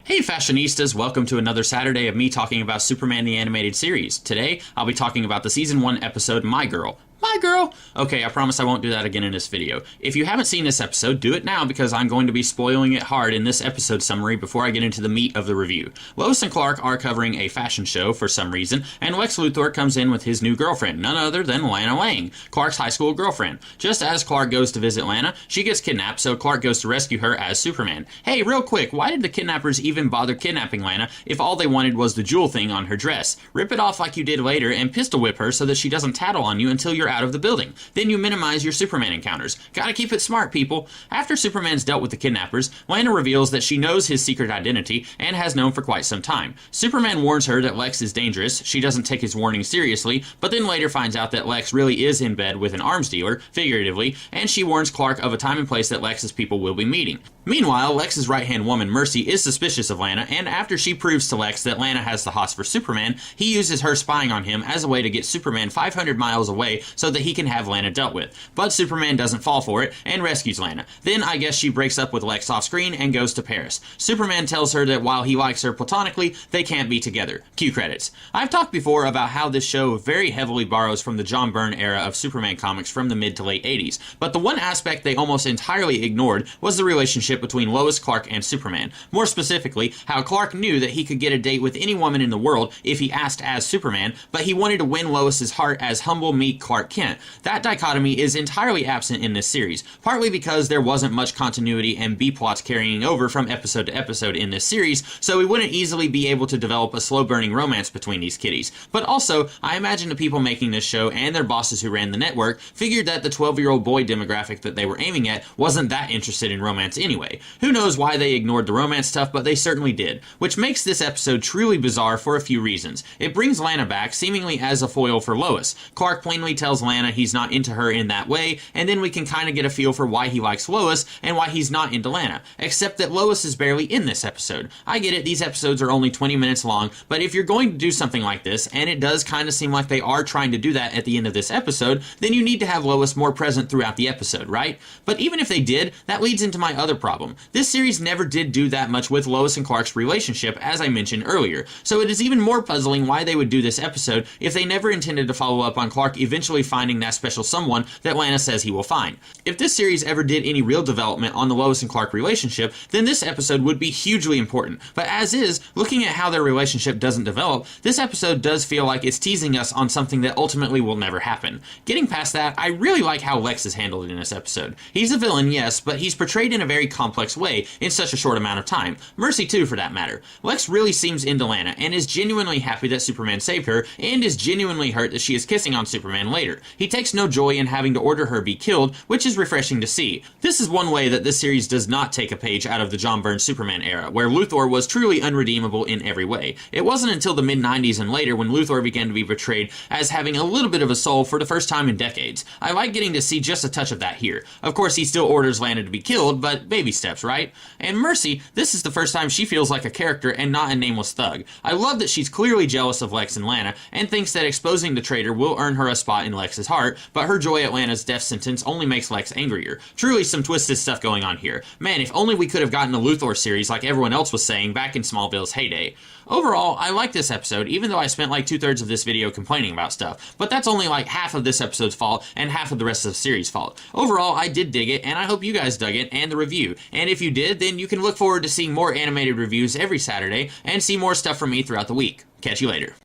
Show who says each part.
Speaker 1: Hey fashionistas, welcome to another Saturday of me talking about Superman the Animated Series. Today, I'll be talking about the Season 1 episode, My Girl. My Girl! Okay, I promise I won't do that again in this video. If you haven't seen this episode, do it now because I'm going to be spoiling it hard in this episode summary before I get into the meat of the review. Lois and Clark are covering a fashion show for some reason, and Lex Luthor comes in with his new girlfriend, none other than Lana Lang, Clark's high school girlfriend. Just as Clark goes to visit Lana, she gets kidnapped, so Clark goes to rescue her as Superman. Hey, real quick, why did the kidnappers even bother kidnapping Lana if all they wanted was the jewel thing on her dress? Rip it off like you did later and pistol whip her so that she doesn't tattle on you until you're out of the building. Then you minimize your Superman encounters. Gotta keep it smart, people. After Superman's dealt with the kidnappers, Lana reveals that she knows his secret identity and has known for quite some time. Superman warns her that Lex is dangerous. She doesn't take his warning seriously, but then later finds out that Lex really is in bed with an arms dealer, figuratively, and she warns Clark of a time and place that Lex's people will be meeting. Meanwhile, Lex's right-hand woman, Mercy, is suspicious of Lana, and after she proves to Lex that Lana has the hots for Superman, he uses her spying on him as a way to get Superman 500 miles away so that he can have Lana dealt with. But Superman doesn't fall for it and rescues Lana. Then I guess she breaks up with Lex off-screen and goes to Paris. Superman tells her that while he likes her platonically, they can't be together. Cue credits. I've talked before about how this show very heavily borrows from the John Byrne era of Superman comics from the mid to late 80s, but the one aspect they almost entirely ignored was the relationship between Lois, Clark, and Superman. More specifically, how Clark knew that he could get a date with any woman in the world if he asked as Superman, but he wanted to win Lois's heart as humble, meek Clark Kent. That dichotomy is entirely absent in this series, partly because there wasn't much continuity and B-plots carrying over from episode to episode in this series, so we wouldn't easily be able to develop a slow-burning romance between these kiddies. But also, I imagine the people making this show and their bosses who ran the network figured that the 12-year-old boy demographic that they were aiming at wasn't that interested in romance anyway. Who knows why they ignored the romance stuff, but they certainly did, which makes this episode truly bizarre for a few reasons. It brings Lana back, seemingly as a foil for Lois. Clark plainly tells Lana he's not into her in that way, and then we can kind of get a feel for why he likes Lois and why he's not into Lana, except that Lois is barely in this episode. I get it, these episodes are only 20 minutes long, but if you're going to do something like this, and it does kind of seem like they are trying to do that at the end of this episode, then you need to have Lois more present throughout the episode, right? But even if they did, that leads into my other problem. This series never did do that much with Lois and Clark's relationship, as I mentioned earlier, so it is even more puzzling why they would do this episode if they never intended to follow up on Clark eventually finding that special someone that Lana says he will find. If this series ever did any real development on the Lois and Clark relationship, then this episode would be hugely important. But as is, looking at how their relationship doesn't develop, this episode does feel like it's teasing us on something that ultimately will never happen. Getting past that, I really like how Lex is handled in this episode. He's a villain, yes, but he's portrayed in a very complex way in such a short amount of time. Mercy too, for that matter. Lex really seems into Lana and is genuinely happy that Superman saved her and is genuinely hurt that she is kissing on Superman later. He takes no joy in having to order her be killed, which is refreshing to see. This is one way that this series does not take a page out of the John Byrne Superman era, where Luthor was truly unredeemable in every way. It wasn't until the mid-90s and later when Luthor began to be portrayed as having a little bit of a soul for the first time in decades. I like getting to see just a touch of that here. Of course, he still orders Lana to be killed, but baby steps, right? And Mercy, this is the first time she feels like a character and not a nameless thug. I love that she's clearly jealous of Lex and Lana, and thinks that exposing the traitor will earn her a spot in Lex's heart, but her joy at Lana's death sentence only makes Lex angrier. Truly some twisted stuff going on here. Man, if only we could have gotten a Luthor series like everyone else was saying back in Smallville's heyday. Overall, I like this episode, even though I spent like 2/3 of this video complaining about stuff, but that's only like half of this episode's fault and half of the rest of the series' fault. Overall, I did dig it, and I hope you guys dug it and the review, and if you did, then you can look forward to seeing more animated reviews every Saturday and see more stuff from me throughout the week. Catch you later.